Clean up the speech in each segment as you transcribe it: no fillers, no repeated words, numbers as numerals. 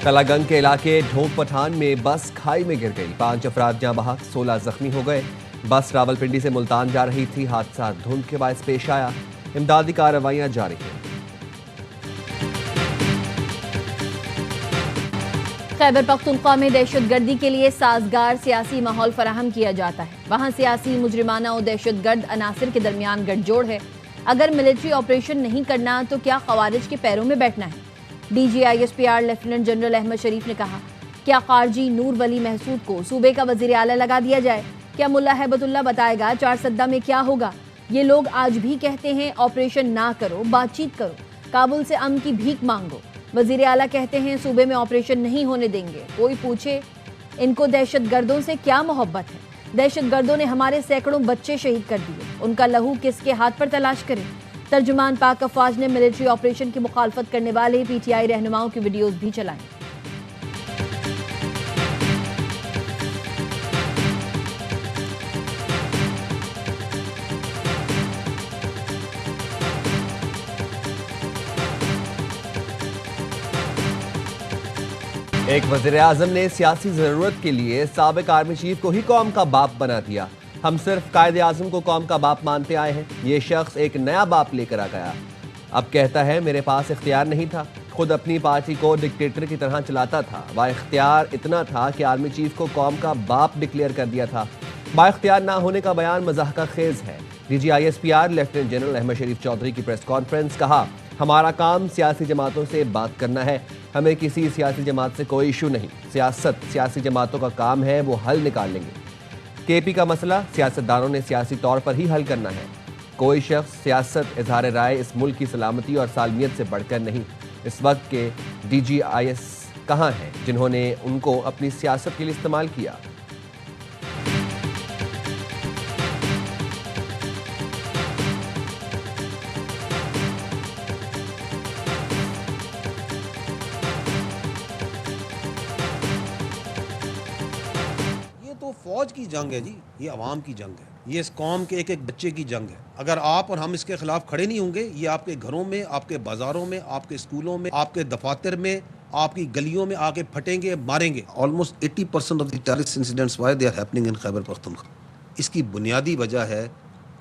कलागंग के इलाके ढोक पठान में बस खाई में गिर गई। 5 अफराद जहां बहक 16 जख्मी हो गए। बस रावलपिंडी से मुल्तान जा रही थी। हादसा धुंध के बायस पेश आया। इमदादी कार्रवाइयां जारी हैं। खैबर पख्तूनख्वा में दहशतगर्दी के लिए साजगार सियासी माहौल फराहम किया जाता है। वहाँ सियासी मुजरिमाना और दहशतगर्द अनासिर के दरमियान गठजोड़ है। अगर मिलिट्री ऑपरेशन नहीं करना तो क्या खवारिज के पैरों में बैठना है। DGISPR लेफ्टिनेंट जनरल अहमद शरीफ ने कहा, क्या खारजी नूर वली महसूद को सूबे का वजीर आला लगा दिया जाए। क्या मुल्ला हैबतुल्ला बताएगा चारसद्दा में क्या होगा। ये लोग आज भी कहते हैं ऑपरेशन ना करो, बातचीत करो, काबुल से अमन की भीख मांगो। वजीर आला कहते हैं सूबे में ऑपरेशन नहीं होने देंगे। कोई पूछे इनको दहशतगर्दों से क्या मोहब्बत है। दहशतगर्दों ने हमारे सैकड़ों बच्चे शहीद कर दिए। उनका लहू किसके हाथ पर तलाश करें। तर्जुमान पाक अफवाज ने मिलिट्री ऑपरेशन की मुखालफत करने वाले PTI रहनुमाओं की वीडियोज भी चलाई। एक वज़ीर आज़म ने सियासी जरूरत के लिए साबिक आर्मी चीफ को ही कौम का बाप बना दिया। हम सिर्फ कायदे आज़म को कौम का बाप मानते आए हैं। ये शख्स एक नया बाप लेकर आ गया। अब कहता है मेरे पास इख्तियार नहीं था। खुद अपनी पार्टी को डिक्टेटर की तरह चलाता था। बाइख्तियार इतना था कि आर्मी चीफ को कौम का बाप डिक्लेयर कर दिया था। बाइख्तियार ना होने का बयान मज़ाहका खेज है। DGISPR लेफ्टिनेंट जनरल अहमद शरीफ चौधरी की प्रेस कॉन्फ्रेंस। कहा, हमारा काम सियासी जमातों से बात करना है। हमें किसी सियासी जमात से कोई इशू नहीं। सियासत सियासी जमातों का काम है, वो हल निकाल लेंगे। KP का मसला सियासतदानों ने सियासी तौर पर ही हल करना है। कोई शख्स सियासत इजहार राय इस मुल्क की सलामती और सालमियत से बढ़कर नहीं। इस वक्त के DGIS कहाँ हैं जिन्होंने उनको अपनी सियासत के लिए इस्तेमाल किया। फौज की जंग है जी, ये अवाम की जंग है, ये इस कौम के एक एक बच्चे की जंग है। अगर आप और हम इसके खिलाफ खड़े नहीं होंगे, ये आपके घरों में, आपके बाजारों में, आपके स्कूलों में, आपके दफातर में, आपकी गलियों में आके फटेंगे, मारेंगे। Almost 80% of the terrorist incidents why they are happening in Khyber Pakhtunkhwa. इसकी बुनियादी वजह है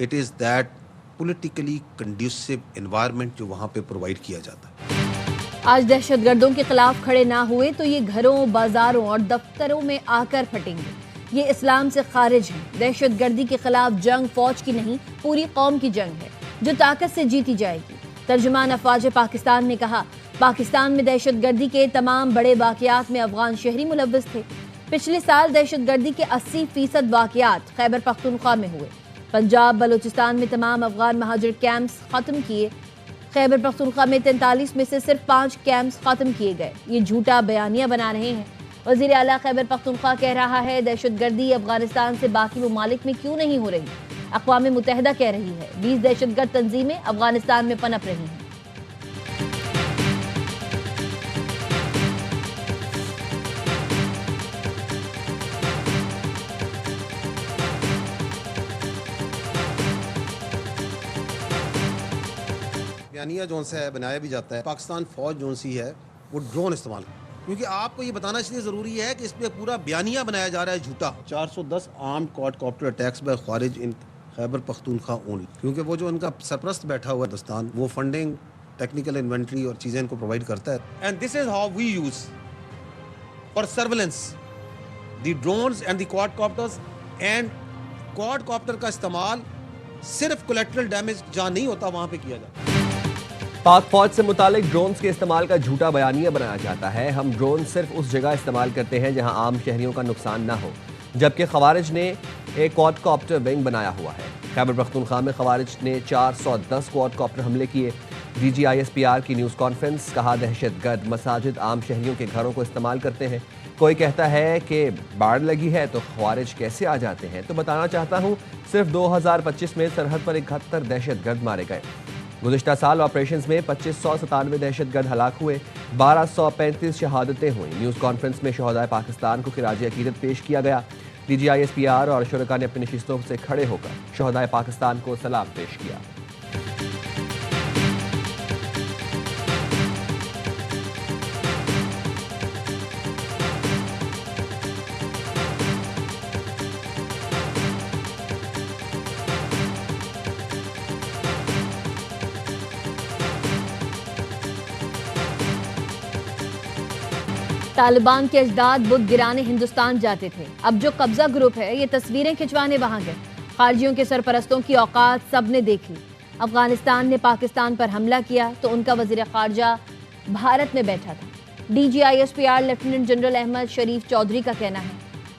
it is that politically conducive environment जो वहाँ पे प्रोवाइड किया जाता है। आज दहशतगर्दों के खिलाफ खड़े ना हुए तो ये घरों, बाजारों और दफ्तरों में आकर फटेंगे। ये इस्लाम से खारिज है। दहशतगर्दी के खिलाफ जंग फौज की नहीं, पूरी कौम की जंग है जो ताकत से जीती जाएगी। तर्जुमान अफवाज पाकिस्तान ने कहा, पाकिस्तान में दहशतगर्दी के तमाम बड़े वाक़यात में अफगान शहरी मुलव्वस थे। पिछले साल दहशतगर्दी के 80% वाक़यात खैबर पख्तूनख्वा में हुए। पंजाब बलूचिस्तान में तमाम अफगान महाजिर कैंप्स ख़त्म किए। खैबर पख्तूनख्वा में 43 में से सिर्फ 5 कैंप्स ख़त्म किए गए। ये झूठा बयानिया बना रहे हैं। वज़ीर आला खैबर पख्तूनख्वा कह रहा है दहशतगर्दी अफगानिस्तान से बाकी ममालिक में क्यों नहीं हो रही। अक़वाम मुत्तहिदा कह रही है 20 दहशतगर्द तंजीमें अफगानिस्तान में पनप रही हैं। बयानिया जोन से है बनाया भी जाता है। पाकिस्तान फौज जोन सी है वो ड्रोन इस्तेमाल, क्योंकि आपको ये बताना इसलिए ज़रूरी है कि इस पर पूरा बयानिया बनाया जा रहा है झूठा। 410 आर्म्ड क्वाडकॉप्टर अटैक्स बाय खारिज इन खैबर पख्तूनख्वा ओनली, क्योंकि वो जो इनका सरपरस्त बैठा हुआ है हिंदुस्तान, वो फंडिंग, टेक्निकल इन्वेंट्री और चीज़ें इनको प्रोवाइड करता है। And this is how we use for surveillance the drones and the quadcopters. And quadcopter का इस्तेमाल सिर्फ कोलेक्ट्रल डैमेज जहाँ नहीं होता वहाँ पे किया जाता है। पाक फौज से मुतालिक ड्रोन्स के इस्तेमाल का झूठा बयानिया बनाया जाता है। हम ड्रोन सिर्फ उस जगह इस्तेमाल करते हैं जहां आम शहरियों का नुकसान ना हो, जबकि खवारिज ने एक क्वाडकॉप्टर विंग बनाया हुआ है। खैबर पख्तूनख्वा में खवारिज ने 410 क्वाडकॉप्टर हमले किए। DGISPR की न्यूज़ कॉन्फ्रेंस। कहा, दहशतगर्द मसाजिद, आम शहरियों के घरों को इस्तेमाल करते हैं। कोई कहता है कि बाढ़ लगी है तो खवारिज कैसे आ जाते हैं, तो बताना चाहता हूँ सिर्फ 2025 में सरहद पर 71 दहशतगर्द मारे गए। गुज़िश्ता साल ऑपरेशंस में 2597 दहशतगर्द हलाक हुए। 1235 शहादतें हुई। न्यूज़ कॉन्फ्रेंस में शहदाए पाकिस्तान को खिराज अकीदत पेश किया गया। DGISPR और शुरका ने अपनी नशिस्तों से खड़े होकर शहदाए पाकिस्तान को सलाम पेश किया। तालिबान के अजदाद बुत गिराने हिंदुस्तान जाते थे, अब जो कब्जा ग्रुप है ये तस्वीरें खिंचवाने वहां गए। खारजियों के सरपरस्तों की औकात सबने देख ली। अफगानिस्तान ने पाकिस्तान पर हमला किया तो उनका वजीर खारजा भारत में बैठा था। DGISPR लेफ्टिनेंट जनरल अहमद शरीफ चौधरी का कहना है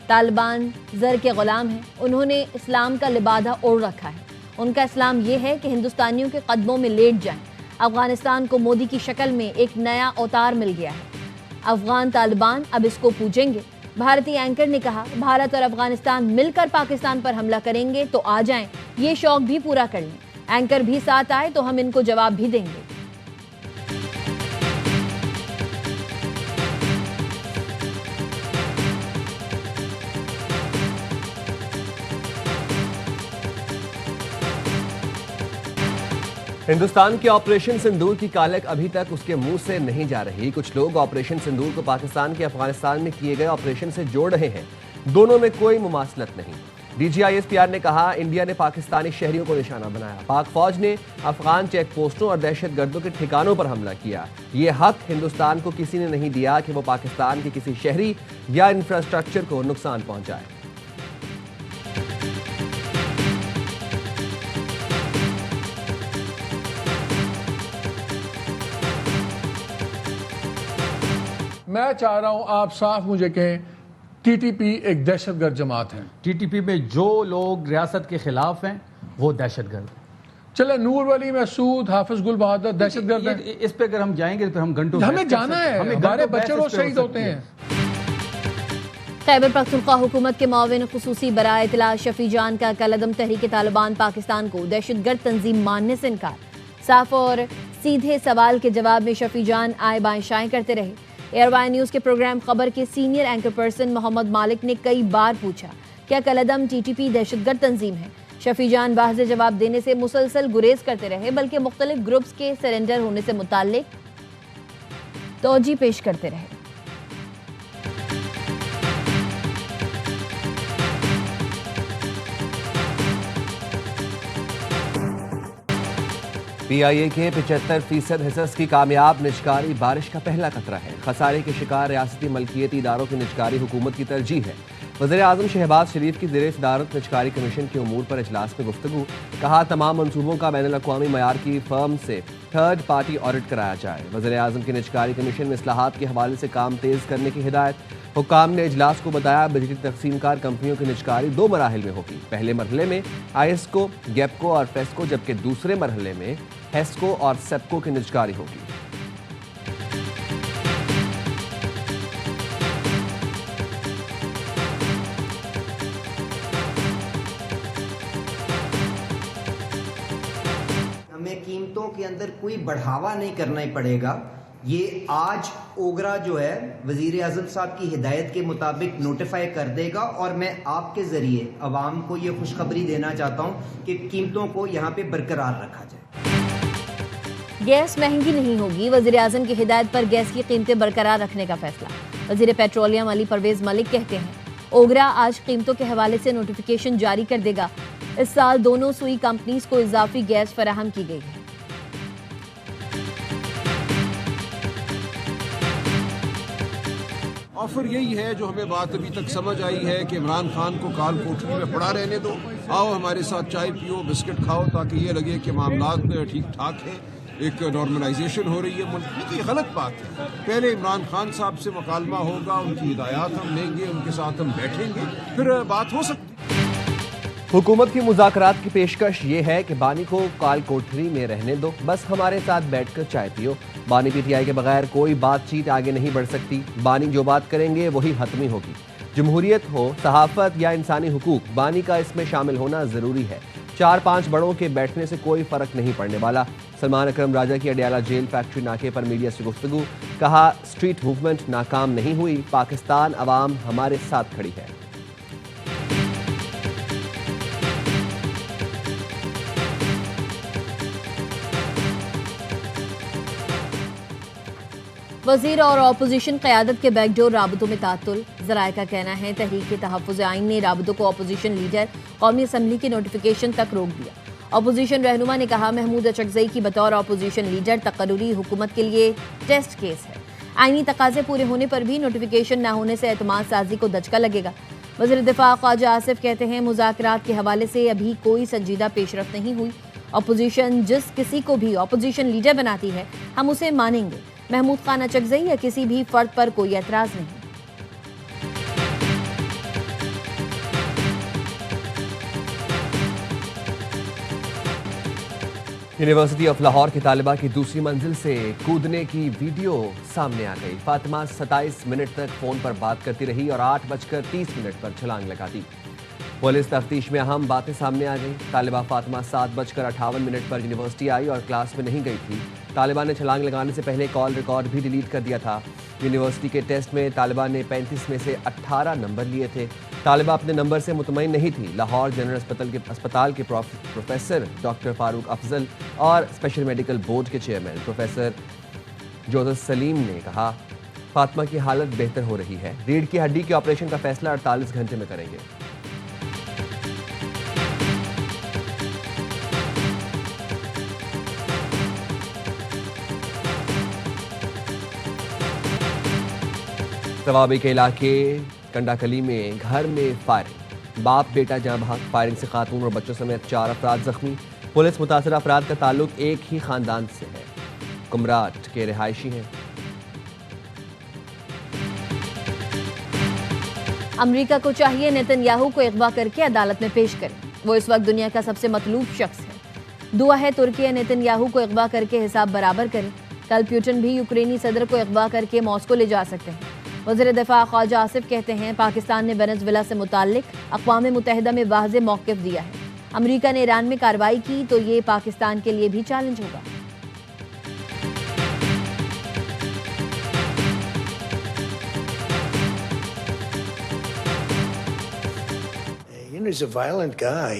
तालिबान जर के गुलाम हैं, उन्होंने इस्लाम का लिबादा ओढ़ रखा है। उनका इस्लाम ये है कि हिंदुस्तानियों के कदमों में लेट जाएं। अफगानिस्तान को मोदी की शक्ल में एक नया अवतार मिल गया है। अफगान तालिबान अब इसको पूजेंगे। भारतीय एंकर ने कहा भारत और अफगानिस्तान मिलकर पाकिस्तान पर हमला करेंगे तो आ जाएं, ये शौक भी पूरा कर लें। एंकर भी साथ आए तो हम इनको जवाब भी देंगे। हिंदुस्तान के ऑपरेशन सिंदूर की कालक अभी तक उसके मुंह से नहीं जा रही। कुछ लोग ऑपरेशन सिंदूर को पाकिस्तान के अफगानिस्तान में किए गए ऑपरेशन से जोड़ रहे हैं। दोनों में कोई मुमासलत नहीं। DGISPR ने कहा इंडिया ने पाकिस्तानी शहरियों को निशाना बनाया। पाक फौज ने अफगान चेक पोस्टों और दहशतगर्दों के ठिकानों पर हमला किया। ये हक हिंदुस्तान को किसी ने नहीं दिया कि वो पाकिस्तान के किसी शहरी या इंफ्रास्ट्रक्चर को नुकसान पहुंचाए। मैं चाह रहा हूं आप साफ मुझे कहें TTP एक दहशतगर्द जमात है। TTP में जो लोग रियासत के खिलाफ हैं वो दहशतगर्द। चले नूर वली मसूद हाफिज गुल बहादुर दहशतगर्द है। इस पे अगर हम जाएंगे तो फिर हम घंटों हमें जाना है, हमारे बच्चे रोज शहीद होते हैं। खैबर पख्तूनख्वा हुकूमत के मुआविन खुसूसी बराए इत्तला शफी जान का कलअदम तहरीक तालिबान पाकिस्तान को दहशतगर्द तंजीम मानने से इनकार। साफ और सीधे सवाल के जवाब में शफी जान आए बाएं शाएं करते रहे। एयरवाई न्यूज़ के प्रोग्राम खबर के सीनियर एंकर पर्सन मोहम्मद मालिक ने कई बार पूछा क्या कलअदम TTP दहशतगर्द तंजीम है। शफी जान वाज़ेह जवाब देने से मुसलसल गुरेज करते रहे, बल्कि मुख्तलिफ ग्रुप्स के सरेंडर होने से मुताल्लिक तौजी पेश करते रहे। PIA के 75% हिस्स की कामयाब निजकारी बारिश का पहला खतरा है। खसारे के शिकार रियासती मलकियती इदारों की निजकारी हुकूमत की तरजीह है। वज़ीर आज़म शहबाज शरीफ की ज़ेर सदारत निजकारी कमीशन के उमूर पर इजलास में गुफ्तगू। कहा तमाम मनसूबों का बैनुल अक़वामी मयार की फर्म से थर्ड पार्टी ऑडिट कराया जाए। वज़ीर आज़म की निजकारी कमीशन में इस्लाहात के हवाले से काम तेज़ करने की हिदायत। हुक्काम ने इजलास को बताया बिजली तकसीमकार कंपनियों की निजकारी 2 मराहिल में होगी। पहले मरहले में ISCO, गैपको और फेस्को, जबकि दूसरे मरहले में हेस्को और सेप्को की निजकारी होगी। हमें कीमतों के अंदर कोई बढ़ावा नहीं करना ही पड़ेगा। ये आज ओगरा जो है वजीर आज़म साहब की हिदायत के मुताबिक नोटिफाई कर देगा और मैं आपके ज़रिए अवाम को ये खुशखबरी देना चाहता हूँ कि कीमतों को यहाँ पे बरकरार रखा जाए। गैस महंगी नहीं होगी। वज़ीर आज़म की हिदायत पर गैस की कीमतें बरकरार रखने का फैसला। वज़ीर पेट्रोलियम अली परवेज़ मलिक कहते हैं ओगरा आज कीमतों के हवाले से नोटिफिकेशन जारी कर देगा। इस साल दोनों सुई कंपनीज को इजाफी गैस फराहम की गई है। ऑफर यही है जो हमें बात अभी तक समझ आई है कि इमरान खान को काल कोठरी में पड़ा रहने दो, आओ हमारे साथ चाय पियो, बिस्किट खाओ, ताकि ये लगे कि मामलात ठीक ठाक है, एक नॉर्मलाइजेशन हो रही है मुल्क की। गलत बात है। पहले इमरान खान साहब से मुकालमा होगा, उनकी हिदायत हम लेंगे, उनके साथ हम बैठेंगे, फिर बात हो सकती है। हुकूमत की मुज़ाकरात की पेशकश ये है कि बानी को काल कोठरी में रहने दो, बस हमारे साथ बैठकर चाय पियो। बानी PTI के बगैर कोई बातचीत आगे नहीं बढ़ सकती। बानी जो बात करेंगे वही हतमी होगी। जमहूरियत हो, सहाफ़त या इंसानी हुकूक, बानी का इसमें शामिल होना ज़रूरी है। 4-5 बड़ों के बैठने से कोई फ़र्क नहीं पड़ने वाला। सलमान अकरम राजा की अडियाला जेल फैक्ट्री नाके पर मीडिया से गुफ्तगू। कहा स्ट्रीट मूवमेंट नाकाम नहीं हुई, पाकिस्तान अवाम हमारे साथ खड़ी है। वजीर और अपोजिशन क़यादत के बैकडोर राबतों में तातुल। ज़राए का कहना है तहरीक तहफ़्फ़ुज़ आइन ने राबतों को अपोजिशन लीडर कौमी असम्बली के नोटिफिकेशन तक रोक दिया। अपोजिशन रहनुमा ने कहा महमूद अचकज़ई की बतौर अपोजिशन लीडर तकर्रुरी हुकूमत के लिए टेस्ट केस है। आईनी तकाजे पूरे होने पर भी नोटिफिकेशन न होने से एतमाद साजी को दचका लगेगा। वज़ीर दिफा ख्वाजा आसिफ कहते हैं मुज़ाकरात के हवाले से अभी कोई संजीदा पेशरफ्त नहीं हुई। अपोजिशन जिस किसी को भी अपोजिशन लीडर बनाती है हम उसे मानेंगे। महमूद खान अचकज़ई या किसी भी फर्द पर कोई एतराज़ नहीं। यूनिवर्सिटी ऑफ लाहौर की तालिबा की दूसरी मंजिल से कूदने की वीडियो सामने आ गई। फातिमा 27 मिनट तक फोन पर बात करती रही और 8:30 पर छलांग लगा दी। पुलिस तफ्तीश में अहम बातें सामने आ गई। तालिबा फातिमा 7:58 पर यूनिवर्सिटी आई और क्लास में नहीं गई थी। तालिबा ने छलांग लगाने से पहले कॉल रिकॉर्ड भी डिलीट कर दिया था। यूनिवर्सिटी के टेस्ट में तालिबा ने 35 में से 18 नंबर लिए थे। तालिबा अपने नंबर से मुतमईन नहीं थी। लाहौर जनरल अस्पताल के प्रोफेसर डॉक्टर फारूक अफजल और स्पेशल मेडिकल बोर्ड के चेयरमैन प्रोफेसर जोसेफ सलीम ने कहा फातिमा की हालत बेहतर हो रही है। रीढ़ की हड्डी के ऑपरेशन का फैसला 48 घंटे में करेंगे। तवाबी के इलाके कंडाकली में घर में फायरिंग। बाप बेटा जहां भाग। फायरिंग से खातून और बच्चों समेत 4 अफराद जख्मी। पुलिस मुतासर अफराद का ताल्लुक एक ही खानदान से है। कुमराट के रिहायशी हैं। अमेरिका को चाहिए नेतन्याहू को अगवा करके अदालत में पेश करें। वो इस वक्त दुनिया का सबसे मतलूब शख्स है। दुआ है तुर्की नेतन्याहू को अगवा करके हिसाब बराबर करें। कल पुतिन भी यूक्रेनी सदर को अगवा करके मॉस्को ले जा सकते हैं। वज़ीर दिफा ख्वाजा आसिफ कहते हैं पाकिस्तान ने वेनेजुएला से मुताल्लिक अक़वाम मुत्तहिदा में वाज़ेह मौक़िफ़ दिया है। अमेरिका ने ईरान में कार्रवाई की तो ये पाकिस्तान के लिए भी चैलेंज होगा। You know, he's a violent guy.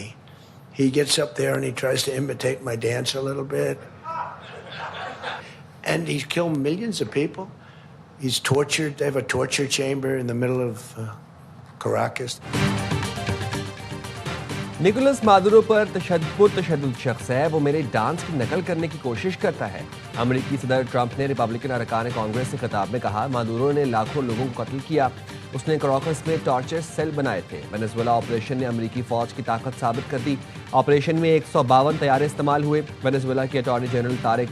He gets up there and he tries to imitate my dance a little bit. And he's killed millions of people. He's tortured. They have a torture chamber in the middle of Caracas. Nicolas Maduro पर तशद्दुद शख्स है। वो मेरे dance की नकल करने की कोशिश करता है। अमेरिकी सदर ट्रंप ने रिपब्लिकन अरकान कांग्रेस से खिताब में कहा मादुरो ने लाखों लोगों को कत्ल किया। उसने कराकस में टॉर्चर सेल बनाए थे। वेनेजुएला ऑपरेशन ने अमेरिकी फौज की ताकत साबित कर दी। ऑपरेशन में 152 तैयारे इस्तेमाल हुए। वेनेजुएला के अटॉर्नी जनरल तारिक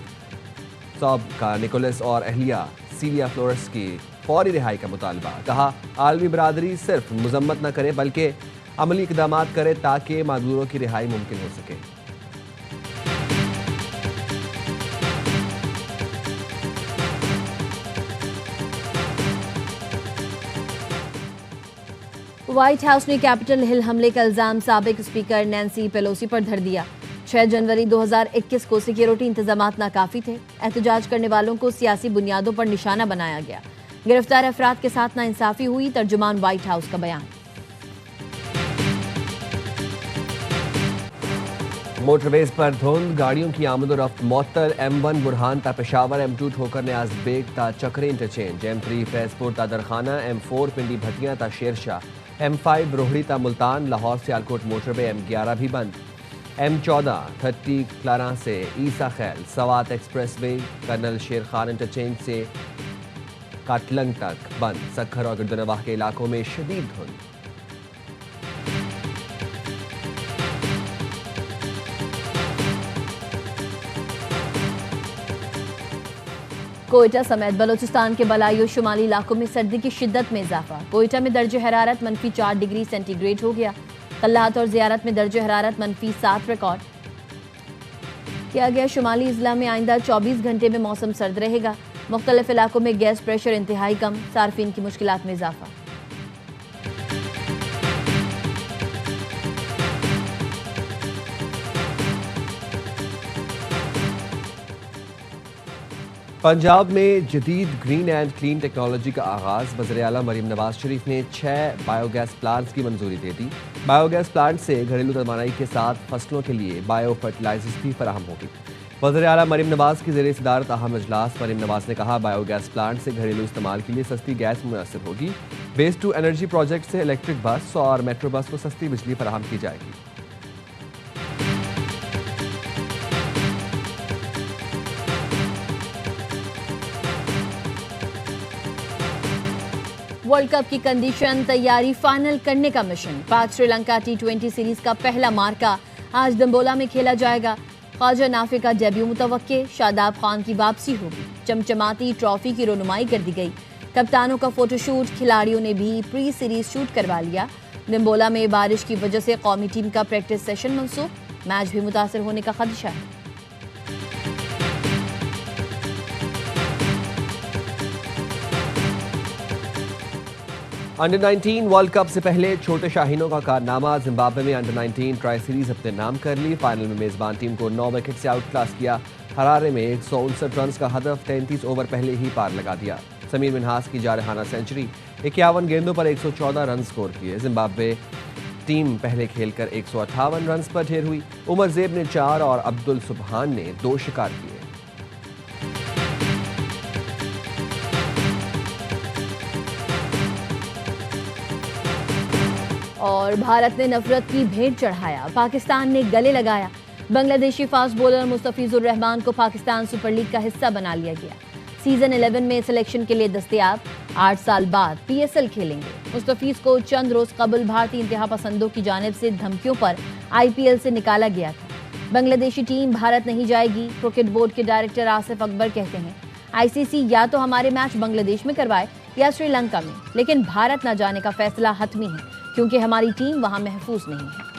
साहब का निकोलस और अहलिया सीलिया फ्लोरेस की फौरी रिहाई का मुतालबा। कहा आलमी बरादरी सिर्फ मजम्मत न करे बल्कि अमली इकदाम करे ताकि मादुरो की रिहाई मुमकिन हो सके। व्हाइट हाउस ने कैपिटल हिल हमले का इल्जाम साबिक स्पीकर नैंसी पेलोसी पर धर दिया। 6 जनवरी 2021 को सिक्योरिटी इंतजामात नाकाफी थे। एहतजाज करने वालों को सियासी बुनियादों पर निशाना बनाया गया। गिरफ्तार अफराद के साथ नाइंसाफी हुई। तर्जुमान व्हाइट हाउस का बयान। मोटरवेज पर धुंध, गाड़ियों की आमदोरफ्त मअतल। M1 बुरहान ता पेशावर, M2 ठोकर न्याज बेग ता चक्रे इंटरचेंज, M3 फैजपुर ता दरखाना, M4 पिंडी भटियां ता शेरशाह, M5 रोहड़ी ता मुल्तान। लाहौर सियालकोट मोटरवे M11 भी बंद। M14 30 क्लारा से ईसा खैल, सवात एक्सप्रेसवे कर्नल शेर खान इंटरचेंज से काटलंग तक बंद। सक्खर और गिरदनवाह के इलाकों में शदीद धुंध। कोयटा समेत बलोचिस्तान के बलाई और शुमाली इलाकों में सर्दी की शिद्दत में इजाफा। कोयटा में दर्जे हरारत -4 डिग्री सेंटीग्रेड हो गया। कल्लाहत और ज़ियारत में दर्जे हरारत -7 रिकॉर्ड किया गया। शुमाली इजला में आइंदा 24 घंटे में मौसम सर्द रहेगा। मुख्तलिफ इलाकों में गैस प्रेशर इंतहाई कम। सार्फिन की मुश्किलात में इजाफा। पंजाब में जदीद ग्रीन एंड क्लीन टेक्नोलॉजी का आगाज। वज़ीर आला मरीम नवाज शरीफ ने 6 बायोगैस प्लांट्स की मंजूरी दे दी। बायोगैस प्लांट से घरेलू तवानाई के साथ फसलों के लिए बायो फर्टिलाइजर्स भी फराहम होगी। वज़ीर आला मरीम नवाज की ज़ेर सदारत अहम इजलास। मरीम नवाज ने कहा बायोगैस प्लांट से घरेलू इस्तेमाल के लिए सस्ती गैस मुयसर होगी। वेस्ट टू एनर्जी प्रोजेक्ट से इलेक्ट्रिक बस और मेट्रो बस को सस्ती बिजली फराहम की जाएगी। वर्ल्ड कप की कंडीशन तैयारी फाइनल करने का मिशन। पाक श्रीलंका T20 सीरीज का पहला मार्का आज दंबोला में खेला जाएगा। ख्वाजा नाफे का डेब्यू मुतवक्के, शादाब खान की वापसी होगी। चमचमाती ट्रॉफी की रोनुमाई कर दी गई। कप्तानों का फोटोशूट, खिलाड़ियों ने भी प्री सीरीज शूट करवा लिया। दंबोला में बारिश की वजह से कौमी टीम का प्रैक्टिस सेशन मंसूख, मैच भी मुतासर होने का खदशा है। अंडर 19 वर्ल्ड कप से पहले छोटे शाहीनों का कारनामा। जिम्बाब्वे में अंडर 19 ट्राई सीरीज अपने नाम कर ली। फाइनल में मेजबान टीम को 9 विकेट से आउट क्लास किया। हरारे में 159 रन का हदफ 33 ओवर पहले ही पार लगा दिया। समीर मिन्हास की जारहाना सेंचुरी, 51 गेंदों पर 114 रन स्कोर किए। जिम्बाब्वे टीम पहले खेलकर 158 रन पर ढेर हुई। उमर जेब ने 4 और अब्दुल सुबहान ने 2 शिकार किए। और भारत ने नफरत की भेंट चढ़ाया, पाकिस्तान ने गले लगाया। बांग्लादेशी फास्ट बॉलर मुस्तफिजुर रहमान को पाकिस्तान सुपर लीग का हिस्सा बना लिया गया। सीजन 11 में सिलेक्शन के लिए दस्तयाब, 8 साल बाद PSL खेलेंगे। मुस्तफिज को चंद रोज कबल भारतीय इंतहा पसंदों की जानिब से धमकियों पर IPL से निकाला गया था। बांग्लादेशी टीम भारत नहीं जाएगी। क्रिकेट बोर्ड के डायरेक्टर आसिफ अकबर कहते हैं, ICC या तो हमारे मैच बांग्लादेश में करवाए या श्रीलंका में, लेकिन भारत न जाने का फैसला हतमी है क्योंकि हमारी टीम वहां महफूज नहीं है।